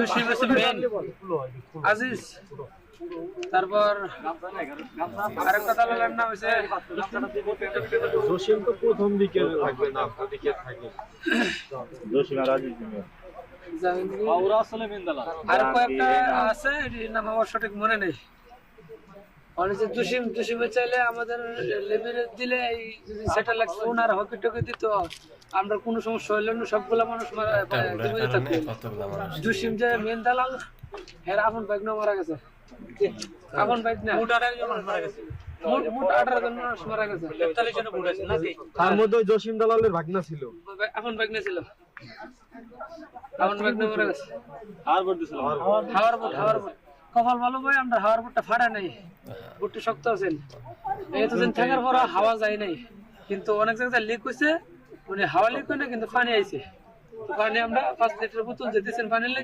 জসিম হচ্ছে মেন, আজিজ, তারপর আরেকটা দালালের নাম হচ্ছে জসিম তো প্রথম দিকে থাকবে না, আপনার দিকে থাকে জসিম আর আজিজ মিয়া। ওরা আসলে মেন দালাল। আর কয়েকটা আছে, এর নাম আমার সঠিক মনে নেই। যে জসিমে চাইলে আমাদের লেভেলে দিলে এই স্যাটেলাইট ফোন আর হকি টকি দিত, আমরা কোনো সমস্যা হইলে না, সবগুলা মানুষ জসিম যে মেন দালাল, এর আপন বাইক না মারা গেছে, আপন বাইক না মোট 18 জন মারা গেছে, মোট 18 জন মানুষ মারা গেছে, 43 জন ভোট আছে নাকি? তার মধ্যে জসিম দালালের ভাগনা ছিল, আপন বাইক না ছিল, আপন বাইক না মারা গেছে। আর ভোট দিছিল হাওয়ার ভোট কপাল ভালো ভাই, আমরা হাওয়ার ভোটটা ফাড়া নাই, ভোটটা শক্ত আছেন, এতদিন থাকার পর হাওয়া যায় নাই, কিন্তু অনেক জায়গায় লিক হয়েছে, মানে হাওয়া লিক হয় না কিন্তু পানি আইছে, তো পানি আমরা 5 লিটার বোতল যেতেছেন পানি